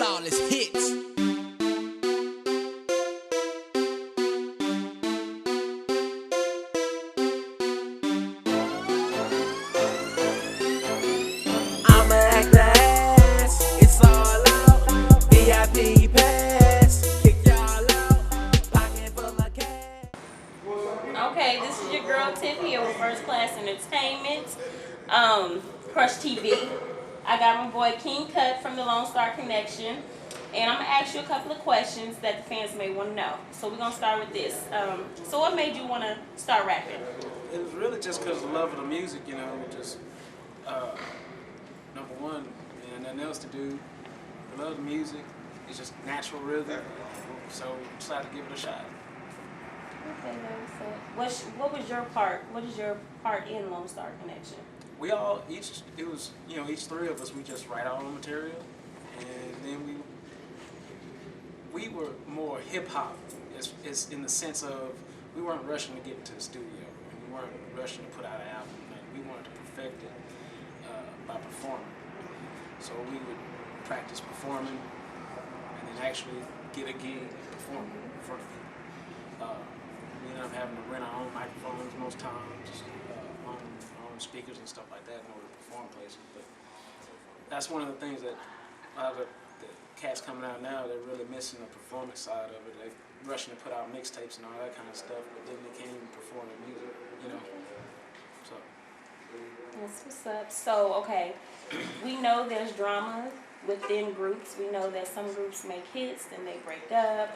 flawless hits. I'ma act the ass, it's all out. VIP pass, kick y'all out. Pocket full of cash. Okay, this is your girl Tiffy here with First Class Entertainment, KRUSH TV. I got my boy King KUTT from the Lone Star Connection, and I'm gonna ask you a couple of questions that the fans may want to know. So we're gonna start with this. So what made you want to start rapping? It was really just because of the love of the music, you know, just number one, and nothing else to do. I love the music. It's just natural rhythm, so we decided to give it a shot. Okay, what was your part? What is your part in Lone Star Connection? We all each three of us, we just write our own material, and then we were more hip hop, is in the sense of we weren't rushing to get into the studio, and we weren't rushing to put out an album. We wanted to perfect it by performing. So we would practice performing, and then actually get a gig and perform in front of people. We ended up having to rent our own microphones most times, our own speakers and stuff like that in order to perform places. But that's one of the things that a lot of the cats coming out now, they're really missing the performance side of it. They're rushing to put out mixtapes and all that kind of stuff, but then they can't even perform the music, you know. So. That's what's up. So, okay, we know there's drama within groups. We know that some groups make hits, then they break up.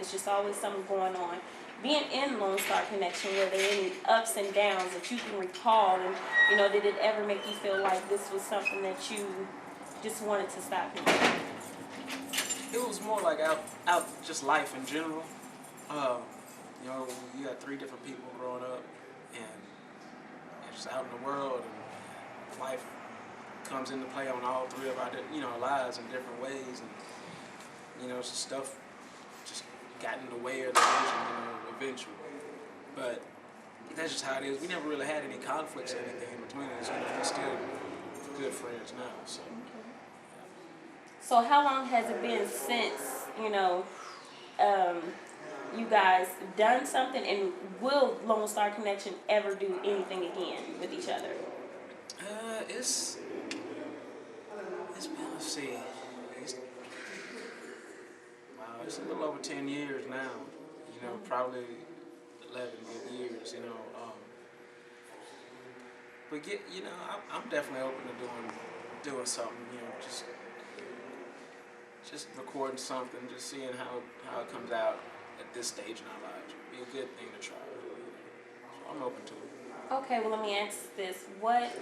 It's just always something going on. Being in Lone Star Connection, were there any ups and downs that you can recall? And, you know, did it ever make you feel like this was something that you just wanted to stop doing? It was more like out just life in general. You know, you got three different people growing up, and just out in the world, and life comes into play on all three of our, lives in different ways, and just stuff just got in the way of the vision, eventually. But that's just how it is. We never really had any conflicts or anything in between us. We're still good friends now. So. So how long has it been since you guys done something, and will Lone Star Connection ever do anything again with each other? It's been, let's see, it's a little over 10 years now, probably 11 good years, but I'm definitely open to doing something, just recording something, just seeing how it comes out at this stage in our lives. It'd be a good thing to try, so I'm open to it. Okay, well, let me ask this. What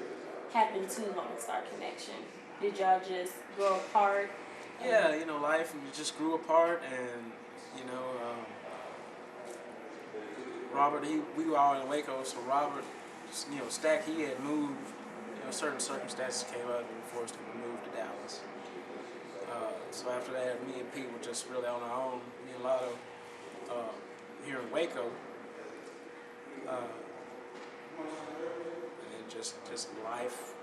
happened to Lone Star Connection? Did y'all just grow apart? Yeah, life, we just grew apart, and, Robert, we were all in Waco, so Robert, Stack, he had moved, certain circumstances came up and forced him to move to Dallas. So after that, me and Pete were just really on our own, me and Lotto, here in Waco. And just life,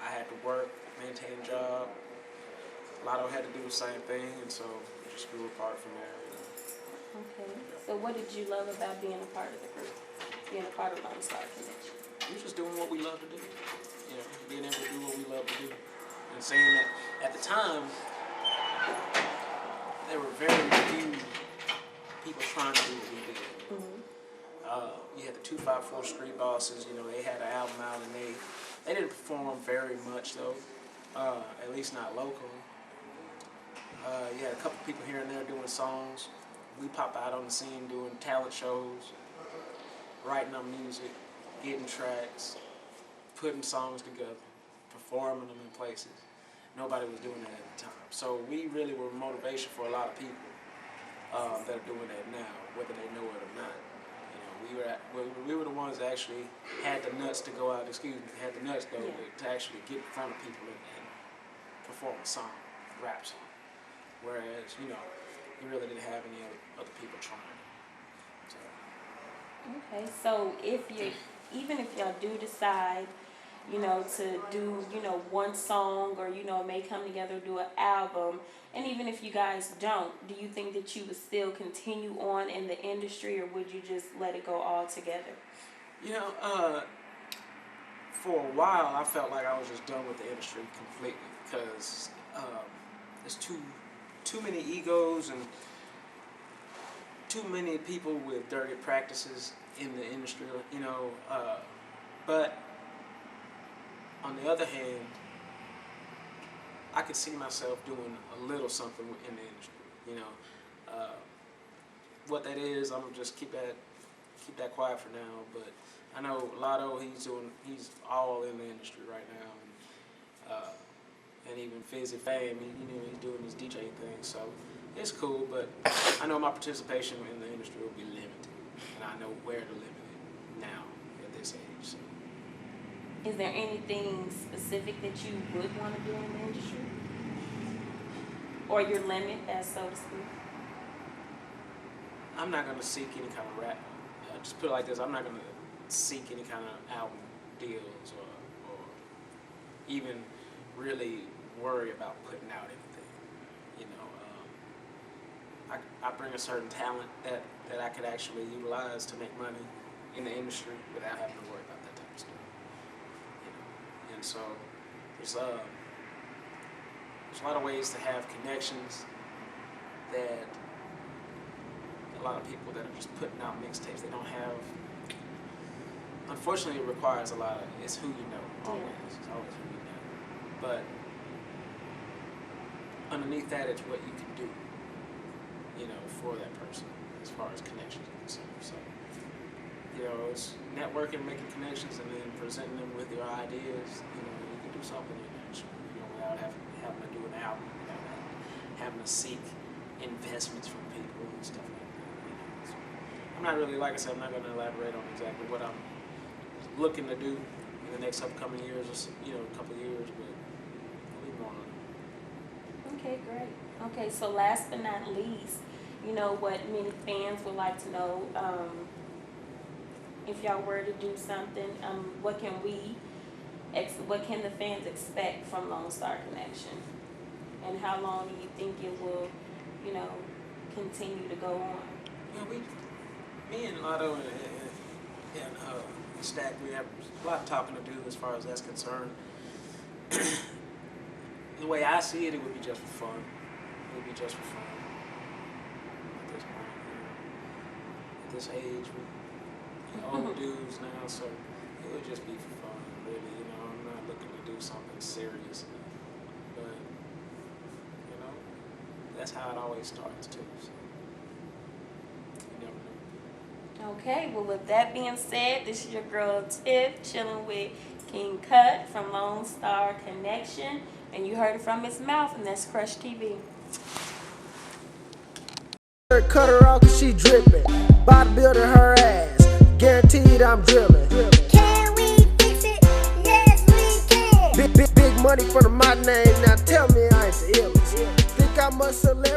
I had to work, maintain a job. Lotto had to do the same thing, and so we just grew apart from there. Okay. So what did you love about being a part of the group, being a part of Lone Star Connection? We were just doing what we love to do. Being able to do what we love to do. And saying that at the time, there were very few people trying to do what we did. Mm-hmm. You had the 254 Street Bosses, they had an album out, and they didn't perform very much, though, at least not locally. You had a couple people here and there doing songs. We pop out on the scene doing talent shows, writing our music, getting tracks, putting songs together, performing them in places. Nobody was doing that at the time. So we really were motivation for a lot of people that are doing that now, whether they know it or not. We were the ones that actually had the nuts to go out, to actually get in front of people and perform a song, a rap song. Whereas, you really didn't have any other people trying. So. Okay, so even if y'all do decide you know, to do, you know, one song, or, you know, may come together, do an album? And even if you guys don't, do you think that you would still continue on in the industry, or would you just let it go all together? You know, for a while, I felt like I was just done with the industry completely because there's too many egos and too many people with dirty practices in the industry, you know. But on the other hand, I could see myself doing a little something in the industry, you know. What that is, I'm gonna just keep that quiet for now. But I know Lotto, he's all in the industry right now, and even Fizzy Fame, he's doing his DJ thing, so it's cool. But I know my participation in the industry will be limited, and I know where to limit it now at this age. So. Is there anything specific that you would want to do in the industry, or your limit, as so to speak? I'm not gonna seek any kind of rap. Just put it like this: I'm not gonna seek any kind of album deals or even really worry about putting out anything. You know, I bring a certain talent that I could actually utilize to make money in the industry without having to worry about that type of stuff. You know, and so there's a lot of ways to have connections that a lot of people that are just putting out mixtapes, they don't have. Unfortunately, it requires a lot of, it's who you know, always. It's always who you know. But underneath that, it's what you can do, you know, for that person as far as connections are concerned. So, you know, it's networking, making connections, and then presenting them with your ideas. You know, you can do something in that, you know, without having to do an album, without having to seek investments from people and stuff like that. You know? So I'm not really, like I said, I'm not going to elaborate on exactly what I'm looking to do in the next upcoming years, or a couple of years, but I'll be more on it. Okay, great. Okay, so last but not least, you know what many fans would like to know, if y'all were to do something, what can the fans expect from Lone Star Connection, and how long do you think it will, you know, continue to go on? You know, me and Lotto and Stack, we have a lot of talking to do as far as that's concerned. The way I see it, it would be just for fun. It would be just for fun. At this point, you know, at this age, we're older dudes now, so it would just be for fun, really. You know, I'm not looking to do something serious, but you know, that's how it always starts too. So you never know. Okay, well, with that being said, this is your girl Tiff, chilling with King KUTT from Lone Star Connection, and you heard it from his mouth, and that's KRUSH TV. Cut her off 'cause she dripping. Bodybuilder her ass. Guaranteed I'm drilling. Can we fix it? Yes, we can. Big money for my name. Now tell me I ain't the illest. Think I'm a celebrity?